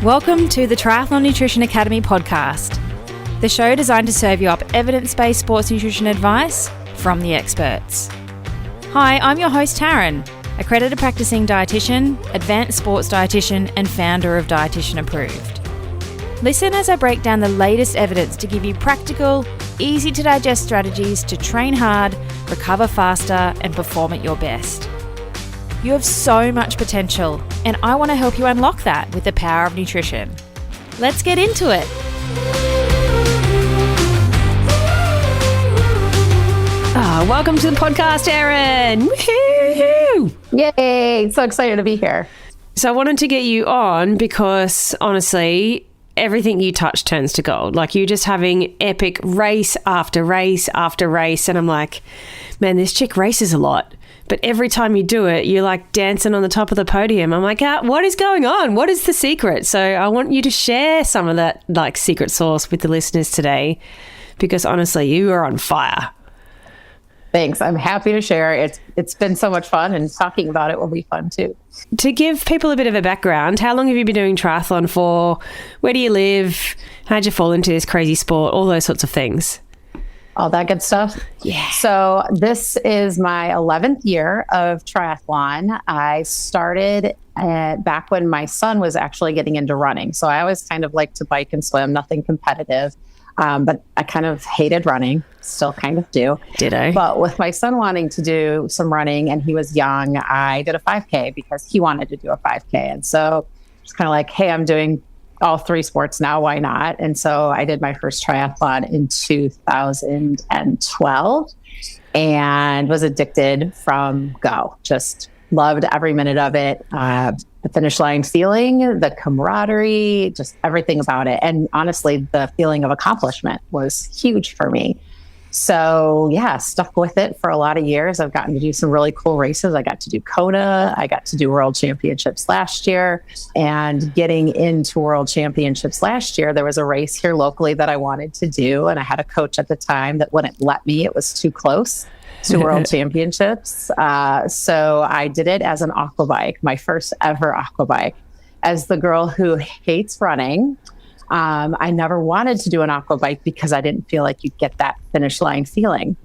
Welcome to the Triathlon Nutrition Academy podcast, the show designed to serve you up evidence-based sports nutrition advice from the experts. Hi, I'm your host Taryn, accredited practicing dietitian, advanced sports dietitian, and founder of Dietitian Approved. Listen as I break down the latest evidence to give you practical, easy to digest strategies to train hard, recover faster, and perform at your best. You have so much potential, and I want to help you unlock that with the power of nutrition. Let's get into it. Welcome to the podcast, Erin. Woohoo! Yay! So excited to be here. So I wanted to get you on because, honestly, everything you touch turns to gold. Like, you're just having epic race after race after race, and I'm like, man, this chick races a lot. But every time you do it, you're like dancing on the top of the podium. I'm like, what is going on? What is the secret? So I want you to share some of that like secret sauce with the listeners today, because honestly, you are on fire. Thanks. I'm happy to share. It's been so much fun, and talking about it will be fun too. To give people a bit of a background, how long have you been doing triathlon for? Where do you live? How'd you fall into this crazy sport? All those sorts of things. All that good stuff. Yeah. So this is my 11th year of triathlon. I started back when my son was actually getting into running. So I always kind of like to bike and swim, nothing competitive. But I kind of hated running, still kind of do. Ditto. But with my son wanting to do some running and he was young, I did a 5K because he wanted to do a 5K. And so it's kind of like, hey, I'm doing all three sports now, why not? And so I did my first triathlon in 2012 and was addicted from go. Just loved every minute of it. The finish line feeling, the camaraderie, just everything about it. And honestly, the feeling of accomplishment was huge for me. So yeah, stuck with it for a lot of years. I've gotten to do some really cool races. I got to do Kona. I got to do World Championships last year. And getting into World Championships last year, there was a race here locally that I wanted to do. And I had a coach at the time that wouldn't let me. It was too close to World Championships. So I did it as an aqua bike, my first ever aqua bike. As the girl who hates running, I never wanted to do an aqua bike because I didn't feel like you'd get that finish line feeling.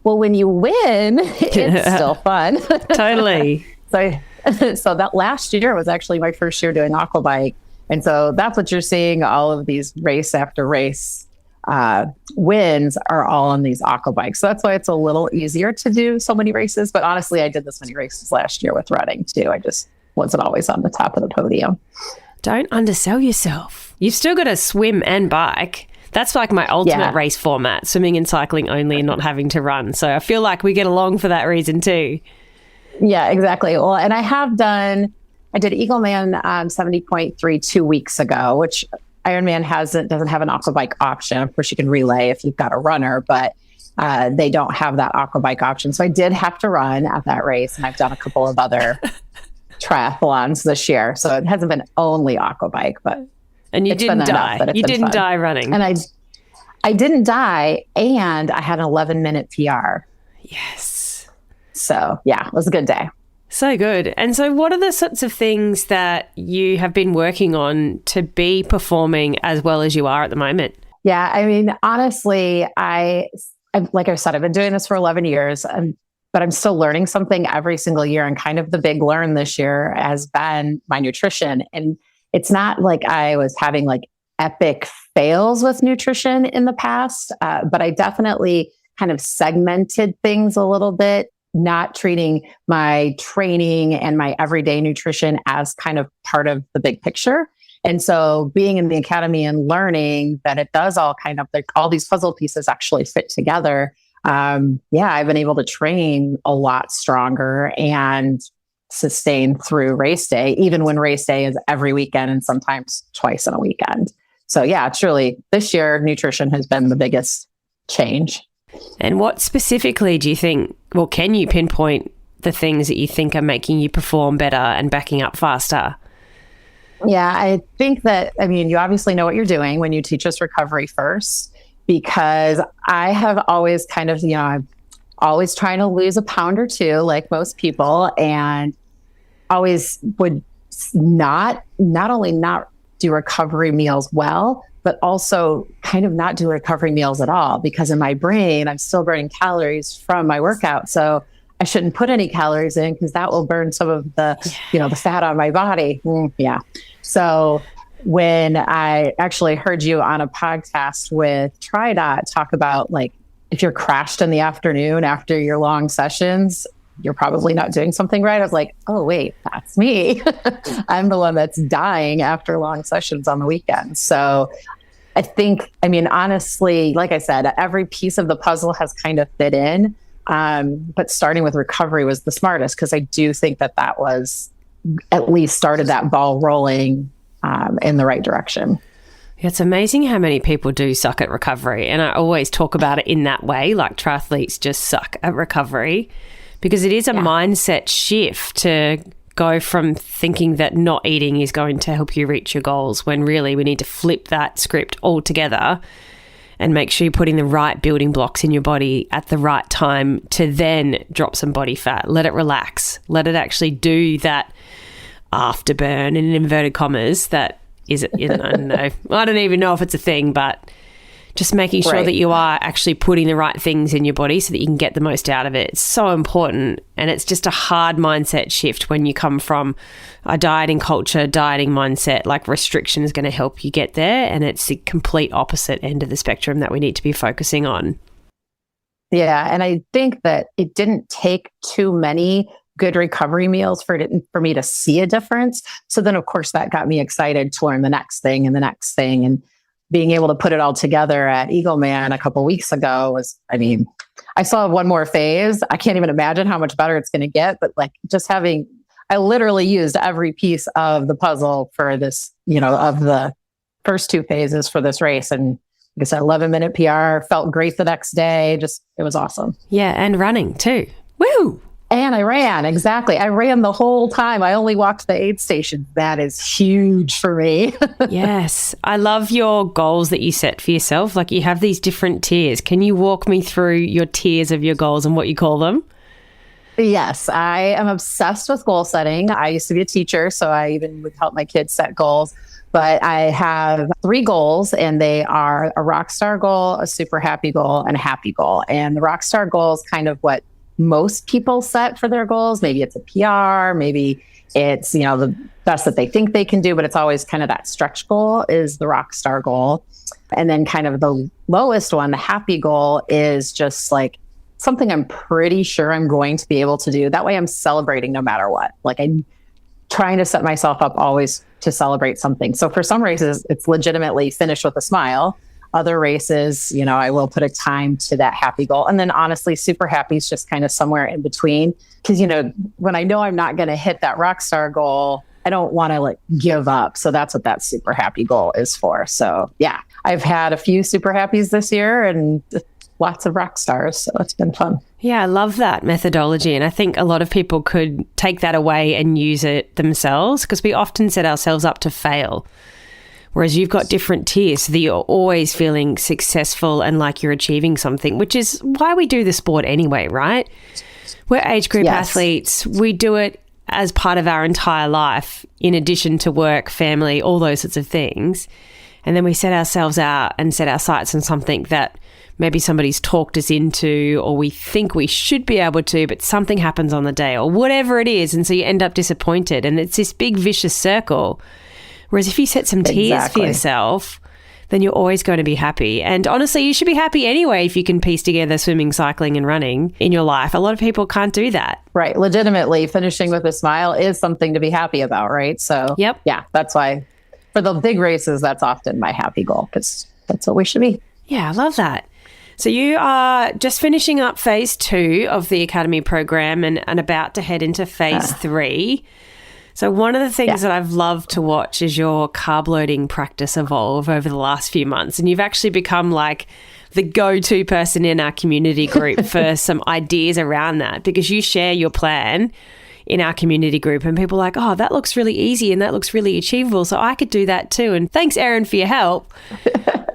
Well, when you win, it's still fun. Totally. So that last year was actually my first year doing aqua bike. And so that's what you're seeing. All of these race after race wins are all on these aqua bikes. So that's why it's a little easier to do so many races. But honestly, I did this many races last year with running too. I just wasn't always on the top of the podium. Don't undersell yourself. You've still got to swim and bike. That's like my ultimate race format, swimming and cycling only and not having to run. So I feel like we get along for that reason too. Yeah, exactly. Well, and I did Eagleman 70.3 2 weeks ago, which Ironman doesn't have an aqua bike option. Of course, you can relay if you've got a runner, but they don't have that aqua bike option. So I did have to run at that race, and I've done a couple of other triathlons this year. So it hasn't been only aqua bike, but you didn't die. You didn't die running. And I didn't die, and I had an 11-minute PR. Yes. So yeah, it was a good day. So good. And so what are the sorts of things that you have been working on to be performing as well as you are at the moment? Yeah, I mean, honestly, like I said, I've been doing this for 11 years, but I'm still learning something every single year. And kind of the big learn this year has been my nutrition. And it's not like I was having like epic fails with nutrition in the past, but I definitely kind of segmented things a little bit, not treating my training and my everyday nutrition as kind of part of the big picture. And so being in the academy and learning that it does all kind of like all these puzzle pieces actually fit together. I've been able to train a lot stronger and sustain through race day, even when race day is every weekend and sometimes twice in a weekend. So yeah, it's really, this year, nutrition has been the biggest change. And what specifically do you think, well, can you pinpoint the things that you think are making you perform better and backing up faster? Yeah, I think that, you obviously know what you're doing when you teach us recovery first, because I have always kind of, I'm always trying to lose a pound or two, like most people, and always would not only not do recovery meals well, but also kind of not do recovery meals at all, because in my brain, I'm still burning calories from my workout. So I shouldn't put any calories in because that will burn some of the, the fat on my body. Yeah. So when I actually heard you on a podcast with TriDot talk about, like, if you're crashed in the afternoon after your long sessions, you're probably not doing something right. I was like, oh, wait, that's me. I'm the one that's dying after long sessions on the weekend. So I think, honestly, like I said, every piece of the puzzle has kind of fit in. But starting with recovery was the smartest, because I do think that was at least started that ball rolling in the right direction. It's amazing how many people do suck at recovery. And I always talk about it in that way, like triathletes just suck at recovery, because it is a mindset shift to go from thinking that not eating is going to help you reach your goals, when really we need to flip that script altogether and make sure you're putting the right building blocks in your body at the right time to then drop some body fat. Let it relax. Let it actually do that afterburn, in inverted commas, that is, I don't know. I don't even know if it's a thing, but just making sure that you are actually putting the right things in your body so that you can get the most out of it. It's so important. And it's just a hard mindset shift when you come from a dieting culture, dieting mindset. Like, restriction is going to help you get there. And it's the complete opposite end of the spectrum that we need to be focusing on. Yeah. And I think that it didn't take too many good recovery meals for me to see a difference. So then, of course, that got me excited to learn the next thing and the next thing. And being able to put it all together at Eagleman a couple of weeks ago was, I still have one more phase. I can't even imagine how much better it's going to get. But like, I literally used every piece of the puzzle for this, of the first two phases for this race. And like I said, 11-minute PR, felt great the next day. It was awesome. Yeah. And running too. Woo! And I ran, exactly. I ran the whole time. I only walked the aid station. That is huge for me. Yes. I love your goals that you set for yourself. Like, you have these different tiers. Can you walk me through your tiers of your goals and what you call them? Yes, I am obsessed with goal setting. I used to be a teacher, so I even would help my kids set goals. But I have 3 goals, and they are a rock star goal, a super happy goal, and a happy goal. And the rock star goal is kind of what most people set for their goals. Maybe it's a PR, maybe it's, the best that they think they can do, but it's always kind of that stretch goal is the rock star goal. And then kind of the lowest one, the happy goal, is just like something I'm pretty sure I'm going to be able to do. That way I'm celebrating no matter what. Like, I'm trying to set myself up always to celebrate something. So for some races, it's legitimately finish with a smile. Other races, I will put a time to that happy goal. And then honestly, super happy is just kind of somewhere in between. Because, when I know I'm not going to hit that rock star goal, I don't want to give up. So that's what that super happy goal is for. So yeah, I've had a few super happies this year and lots of rock stars. So it's been fun. Yeah, I love that methodology. And I think a lot of people could take that away and use it themselves, because we often set ourselves up to fail. Whereas you've got different tiers so that you're always feeling successful and like you're achieving something, which is why we do the sport anyway, right? We're age group athletes. We do it as part of our entire life, in addition to work, family, all those sorts of things. And then we set ourselves out and set our sights on something that maybe somebody's talked us into, or we think we should be able to, but something happens on the day or whatever it is. And so you end up disappointed. And it's this big vicious circle. Whereas if you set some tiers for yourself, then you're always going to be happy. And honestly, you should be happy anyway if you can piece together swimming, cycling and running in your life. A lot of people can't do that. Right. Legitimately, finishing with a smile is something to be happy about, right? So yeah, that's why for the big races, that's often my happy goal, because that's what we should be. Yeah, I love that. So you are just finishing up phase 2 of the Academy program and about to head into phase 3. So one of the things that I've loved to watch is your carb loading practice evolve over the last few months. And you've actually become like the go-to person in our community group for some ideas around that, because you share your plan in our community group and people are like, oh, that looks really easy and that looks really achievable. So I could do that too. And thanks, Erin, for your help.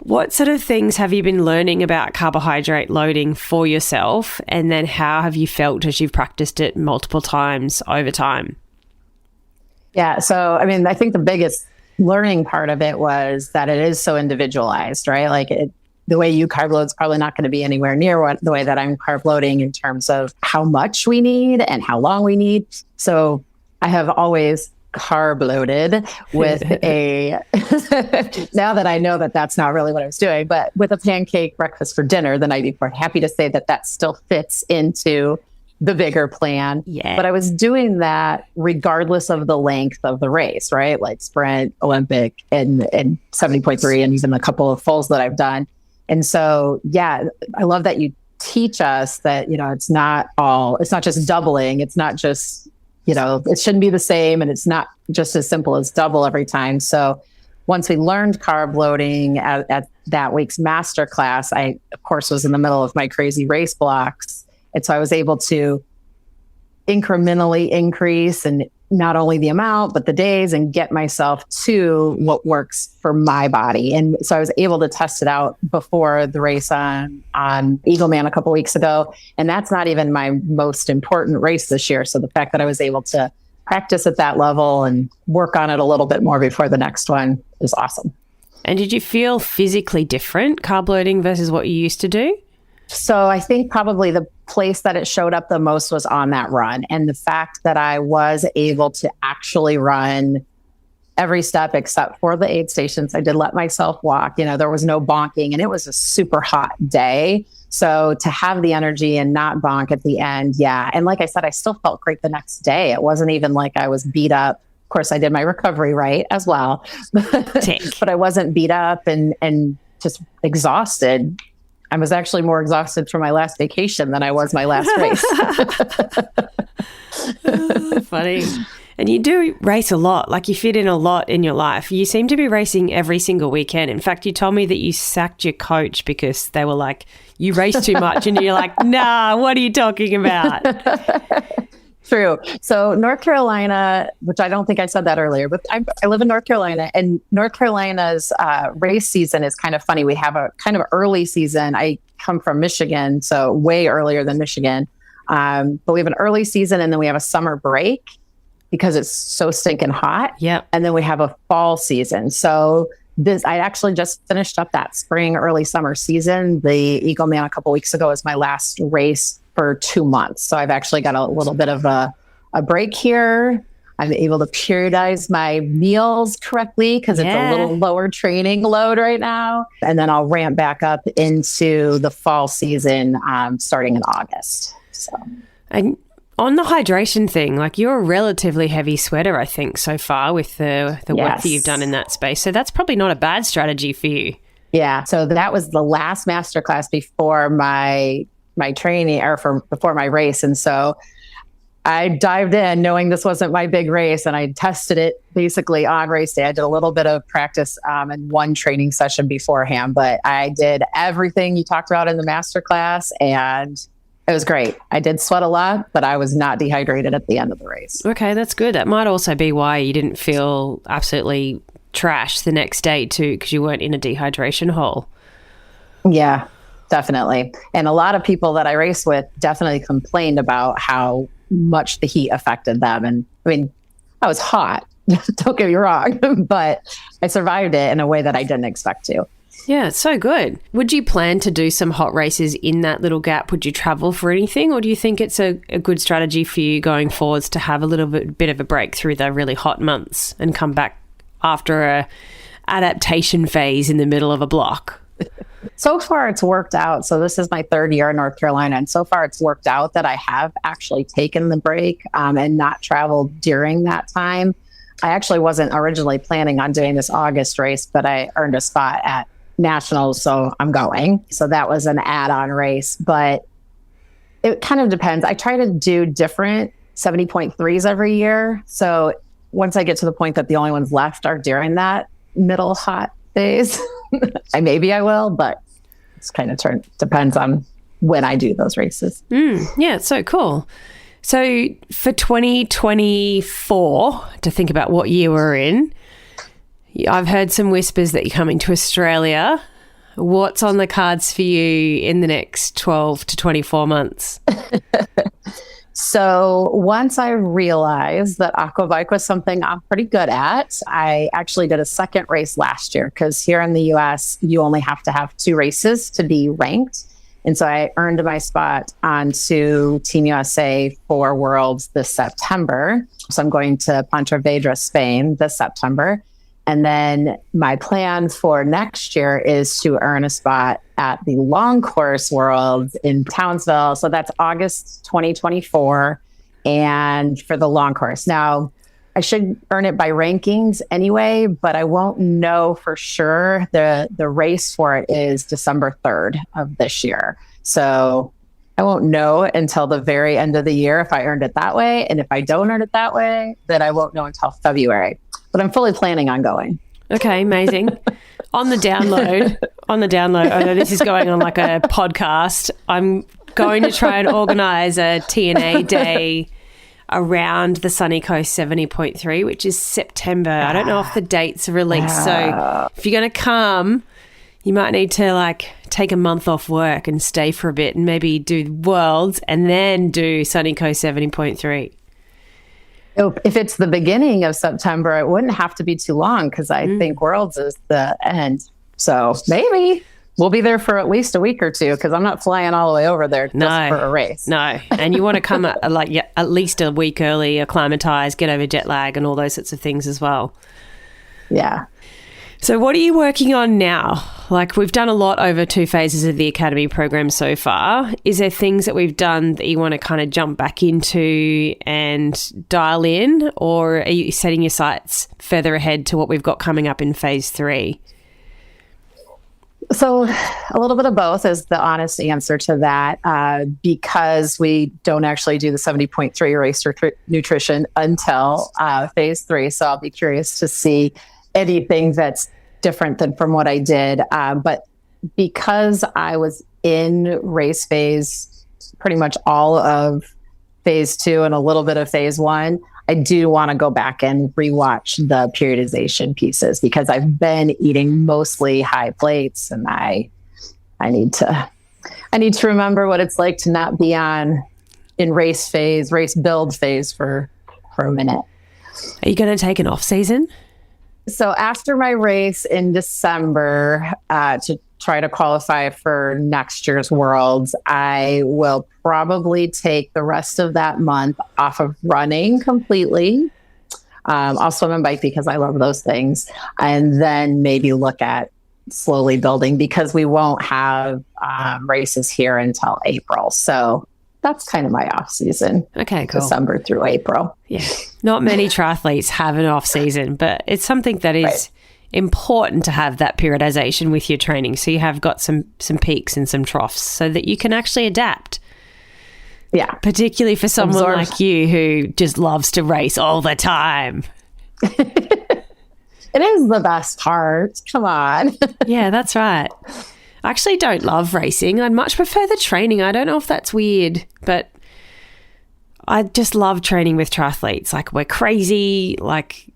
What sort of things have you been learning about carbohydrate loading for yourself? And then how have you felt as you've practiced it multiple times over time? Yeah. So, I think the biggest learning part of it was that it is so individualized, right? Like the way you carb load is probably not going to be anywhere near the way that I'm carb loading in terms of how much we need and how long we need. So I have always carb loaded with now that I know that that's not really what I was doing, but with a pancake breakfast for dinner the night before. Happy to say that that still fits into the bigger plan. Yeah. But I was doing that regardless of the length of the race, right? Like sprint, Olympic, and 70.3, and even a couple of fulls that I've done. And so, yeah, I love that you teach us that, it's not just doubling. It's not just, it shouldn't be the same. And it's not just as simple as double every time. So once we learned carb loading at that week's masterclass, I, of course, was in the middle of my crazy race blocks. And so I was able to incrementally increase and not only the amount, but the days, and get myself to what works for my body. And so I was able to test it out before the race on Eagleman a couple of weeks ago. And that's not even my most important race this year. So the fact that I was able to practice at that level and work on it a little bit more before the next one is awesome. And did you feel physically different carb loading versus what you used to do? So I think probably the place that it showed up the most was on that run. And the fact that I was able to actually run every step except for the aid stations. I did let myself walk. There was no bonking, and it was a super hot day. So to have the energy and not bonk at the end, yeah. And like I said, I still felt great the next day. It wasn't even like I was beat up. Of course, I did my recovery right as well. But I wasn't beat up and just exhausted. I was actually more exhausted from my last vacation than I was my last race. Funny. And you do race a lot, like you fit in a lot in your life. You seem to be racing every single weekend. In fact, you told me that you sacked your coach because they were like, you race too much. And you're like, nah, what are you talking about? True. So North Carolina, which I don't think I said that earlier, but I live in North Carolina, and North Carolina's race season is kind of funny. We have a kind of early season. I come from Michigan, so way earlier than Michigan. But we have an early season, and then we have a summer break because it's so stinking hot. Yeah. And then we have a fall season. So I actually just finished up that spring, early summer season. The Eagleman a couple weeks ago was my last race for 2 months. So I've actually got a little bit of a break here. I'm able to periodize my meals correctly because it's a little lower training load right now. And then I'll ramp back up into the fall season starting in August. So, and on the hydration thing, like you're a relatively heavy sweater, I think, so far with the work that you've done in that space. So that's probably not a bad strategy for you. Yeah. So that was the last masterclass before my training or before my race. And so I dived in knowing this wasn't my big race, and I tested it basically on race day. I did a little bit of practice and one training session beforehand, but I did everything you talked about in the masterclass, and it was great. I did sweat a lot, but I was not dehydrated at the end of the race. Okay, that's good. That might also be why you didn't feel absolutely trash the next day too, because you weren't in a dehydration hole. Yeah, definitely. And a lot of people that I raced with definitely complained about how much the heat affected them. And I mean, I was hot, don't get me wrong, but I survived it in a way that I didn't expect to. Yeah, it's so good. Would you plan to do some hot races in that little gap? Would you travel for anything? Or do you think it's a good strategy for you going forwards to have a little bit of a break through the really hot months and come back after a adaptation phase in the middle of a block? So far it's worked out. So this is my third year in North Carolina. And so far it's worked out that I have actually taken the break and not traveled during that time. I actually wasn't originally planning on doing this August race, but I earned a spot at Nationals, so I'm going. So that was an add-on race, but it kind of depends. I try to do different 70.3s every year. So once I get to the point that the only ones left are during that middle hot phase, maybe I will, but it's kind of depends on when I do those races. Yeah, it's so cool. So for 2024, to think about what year we're in, I've heard some whispers that you're coming to Australia. What's on the cards for you in the next 12 to 24 months? So once I realized that aqua bike was something I'm pretty good at, I actually did a second race last year because here in the US, you only have to have 2 races to be ranked. And so I earned my spot onto Team USA for Worlds this September. So I'm going to Pontevedra, Spain this September. And then my plan for next year is to earn a spot at the long course Worlds in Townsville. So that's August 2024. And for the long course. Now, I should earn it by rankings anyway, but I won't know for sure. The race for it is December 3rd of this year. So I won't know until the very end of the year if I earned it that way. And if I don't earn it that way, then I won't know until February. But I'm fully planning on going. Okay, amazing. On the download, I know this is going on like a podcast. I'm going to try and organise a TNA day around the Sunny Coast 70.3, which is September. I don't know if the dates are released. So if you're going to come, you might need to like take a month off work and stay for a bit and maybe do Worlds and then do Sunny Coast 70.3. If it's the beginning of September, it wouldn't have to be too long because I think Worlds is the end. So maybe we'll be there for at least a week or two because I'm not flying all the way over there just for a race. No, and you want to come at least a week early, acclimatise, get over jet lag and all those sorts of things as well. Yeah. So what are you working on now? Like we've done a lot over 2 phases of the Academy program so far. Is there things that we've done that you want to kind of jump back into and dial in, or are you setting your sights further ahead to what we've got coming up in phase 3? So a little bit of both is the honest answer to that, because we don't actually do the 70.3 race nutrition until phase 3. So I'll be curious to see anything that's different than from what I did. But because I was in race phase pretty much all of phase 2 and a little bit of phase 1, I do want to go back and rewatch the periodization pieces because I've been eating mostly high plates and I need to remember what it's like to not be in race build phase for a minute. Are you going to take an off season? So after my race in December, to try to qualify for next year's Worlds, I will probably take the rest of that month off of running completely. I'll swim and bike because I love those things. And then maybe look at slowly building because we won't have races here until April. So that's kind of my off season. Okay, cool. December through April. Yeah. Not many triathletes have an off season, but it's something that is important to have that periodization with your training. So you have got some peaks and some troughs so that you can actually adapt. Yeah. Particularly for someone like you who just loves to race all the time. It is the best part. Come on. Yeah, that's right. I actually don't love racing. I'd much prefer the training. I don't know if that's weird, but I just love training with triathletes. Like we're crazy, like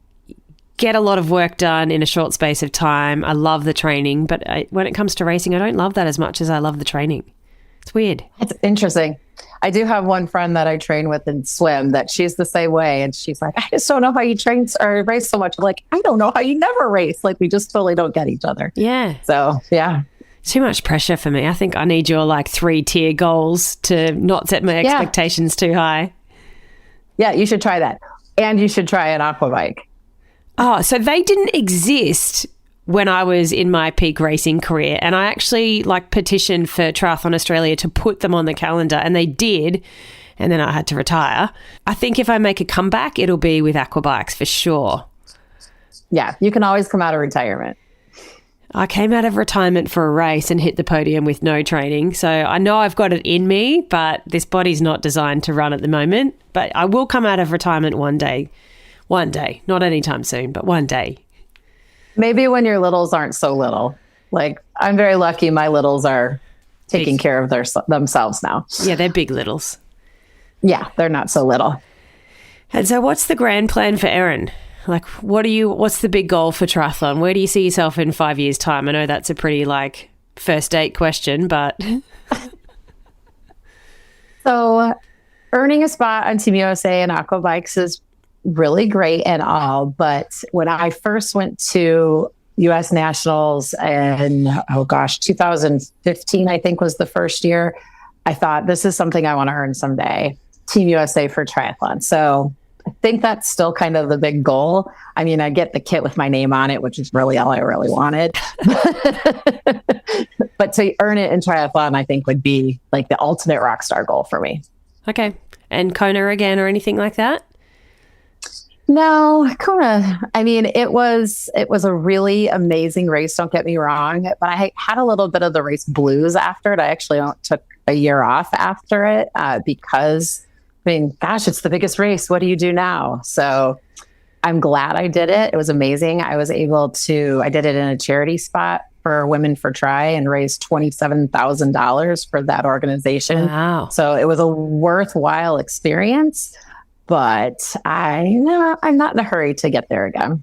get a lot of work done in a short space of time. I love the training, but when it comes to racing, I don't love that as much as I love the training. It's weird. It's interesting. I do have one friend that I train with in swim that she's the same way. And she's like, I just don't know how you train or race so much. I'm like, I don't know how you never race. Like we just totally don't get each other. Yeah. So, yeah. Too much pressure for me. I think I need your like 3-tier goals to not set my expectations too high. Yeah, you should try that. And you should try an aqua bike. Oh, so they didn't exist when I was in my peak racing career. And I actually like petitioned for Triathlon Australia to put them on the calendar and they did. And then I had to retire. I think if I make a comeback, it'll be with aqua bikes for sure. Yeah, you can always come out of retirement. I came out of retirement for a race and hit the podium with no training. So I know I've got it in me, but this body's not designed to run at the moment. But I will come out of retirement one day. One day. Not anytime soon, but one day. Maybe when your littles aren't so little. Like, I'm very lucky my littles are taking care of themselves now. Yeah, they're big littles. Yeah, they're not so little. And so what's the grand plan for Erin? Like, what's the big goal for triathlon? Where do you see yourself in 5 years' time? I know that's a pretty, like, first date question, but... So earning a spot on Team USA and aqua bikes is really great and all. But when I first went to US Nationals in, 2015, I think was the first year, I thought this is something I want to earn someday, Team USA for triathlon. So I think that's still kind of the big goal. I mean, I get the kit with my name on it, which is really all I really wanted. But to earn it in triathlon, I think would be like the ultimate rock star goal for me. Okay. And Kona again or anything like that? No, Kona. I mean, it was a really amazing race. Don't get me wrong, but I had a little bit of the race blues after it. I actually took a year off after it because, I mean, gosh, it's the biggest race. What do you do now? So I'm glad I did it. It was amazing. I did it in a charity spot for Women for Tri and raised $27,000 for that organization. Wow. So it was a worthwhile experience, but I'm not in a hurry to get there again.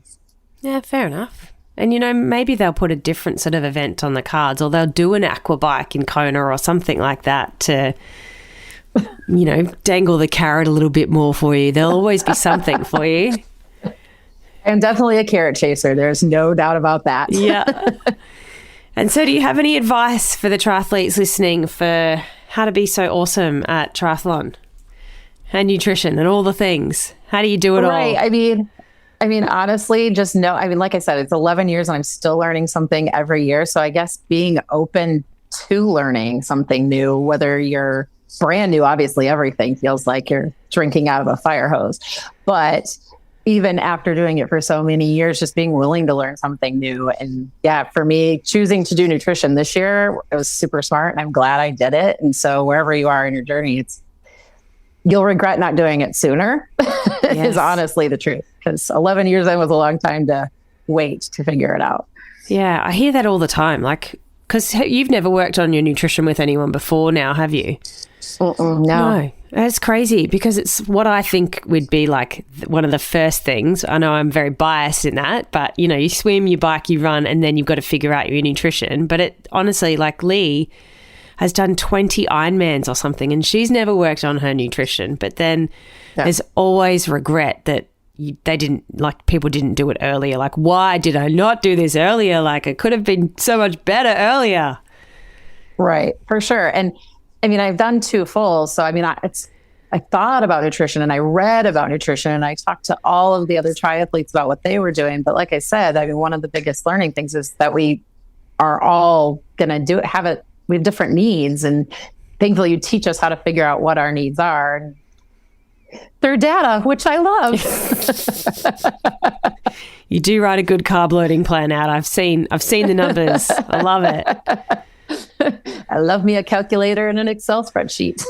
Yeah, fair enough. And, maybe they'll put a different sort of event on the cards, or they'll do an aqua bike in Kona or something like that to, dangle the carrot a little bit more for you. There'll always be something for you. I'm definitely a carrot chaser. There's no doubt about that. Yeah. And so do you have any advice for the triathletes listening for how to be so awesome at triathlon and nutrition and all the things? How do you do it all? Right. I mean, honestly, just know, like I said, it's 11 years and I'm still learning something every year. So I guess being open to learning something new, whether you're brand new, obviously everything feels like you're drinking out of a fire hose. But even after doing it for so many years, just being willing to learn something new. And yeah, for me, choosing to do nutrition this year, it was super smart and I'm glad I did it. And so wherever you are in your journey, you'll regret not doing it sooner. Yes. Is honestly the truth. Because 11 years in was a long time to wait to figure it out. Yeah, I hear that all the time. Like, because you've never worked on your nutrition with anyone before now, have you? No. It's crazy because it's what I think would be like one of the first things. I know I'm very biased in that, but you swim, you bike, you run, and then you've got to figure out your nutrition. But it honestly, like Lee has done 20 Ironmans or something and she's never worked on her nutrition. But then there's always regret that people didn't do it earlier. Like, why did I not do this earlier? Like, it could have been so much better earlier. Right, for sure. And I mean, I've done 2 fulls. So, I mean, I thought about nutrition and I read about nutrition and I talked to all of the other triathletes about what they were doing. But like I said, I mean, one of the biggest learning things is that we are all going to we have different needs. And thankfully you teach us how to figure out what our needs are through data, which I love. You do write a good carb loading plan out. I've seen the numbers. I love it. I love me a calculator and an Excel spreadsheet.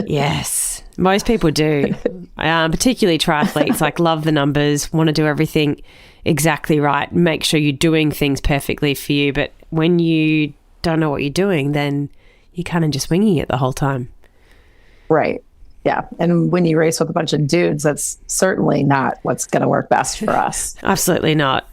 Yes, most people do. Particularly triathletes, like love the numbers, want to do everything exactly right, make sure you're doing things perfectly for you. But when you don't know what you're doing, then you're kind of just winging it the whole time. Right. Yeah. And when you race with a bunch of dudes, that's certainly not what's going to work best for us. Absolutely not.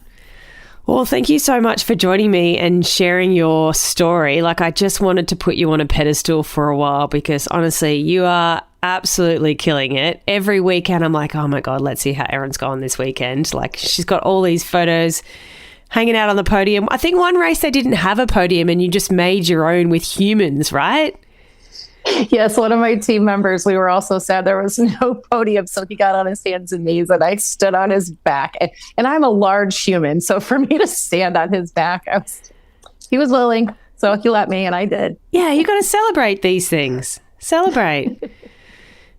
Well, thank you so much for joining me and sharing your story. Like, I just wanted to put you on a pedestal for a while because honestly, you are absolutely killing it. Every weekend, I'm like, oh my God, let's see how Erin's gone this weekend. Like, she's got all these photos hanging out on the podium. I think one race they didn't have a podium and you just made your own with humans, right? Yes, one of my team members, we were also sad there was no podium, so he got on his hands and knees and I stood on his back. And I'm a large human, so for me to stand on his back, he was willing, so he let me and I did. Yeah, you got to celebrate these things. Celebrate.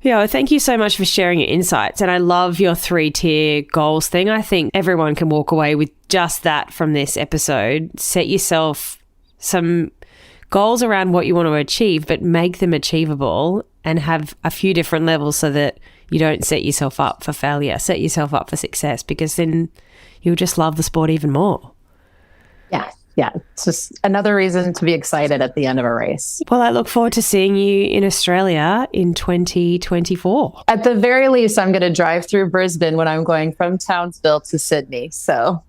Yeah, well, thank you so much for sharing your insights. And I love your 3-tier goals thing. I think everyone can walk away with just that from this episode. Set yourself some goals around what you want to achieve, but make them achievable and have a few different levels so that you don't set yourself up for failure. Set yourself up for success because then you'll just love the sport even more. Yeah. It's just another reason to be excited at the end of a race. Well, I look forward to seeing you in Australia in 2024. At the very least, I'm going to drive through Brisbane when I'm going from Townsville to Sydney. So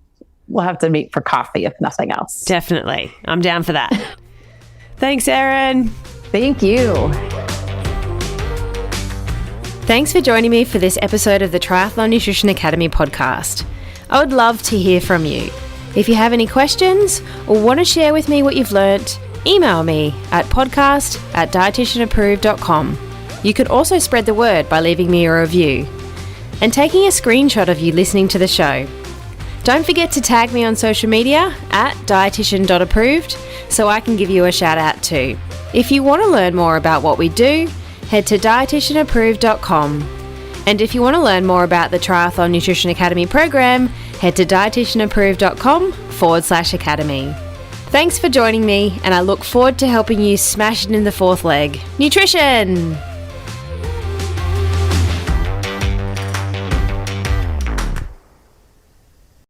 we'll have to meet for coffee if nothing else. Definitely. I'm down for that. Thanks, Erin. Thank you. Thanks for joining me for this episode of the Triathlon Nutrition Academy podcast. I would love to hear from you. If you have any questions or want to share with me what you've learnt, email me at podcast@dietitianapproved.com. You could also spread the word by leaving me a review and taking a screenshot of you listening to the show. Don't forget to tag me on social media at dietitian.approved so I can give you a shout out too. If you want to learn more about what we do, head to dietitianapproved.com. And if you want to learn more about the Triathlon Nutrition Academy program, head to dietitianapproved.com/academy. Thanks for joining me, and I look forward to helping you smash it in the fourth leg. Nutrition!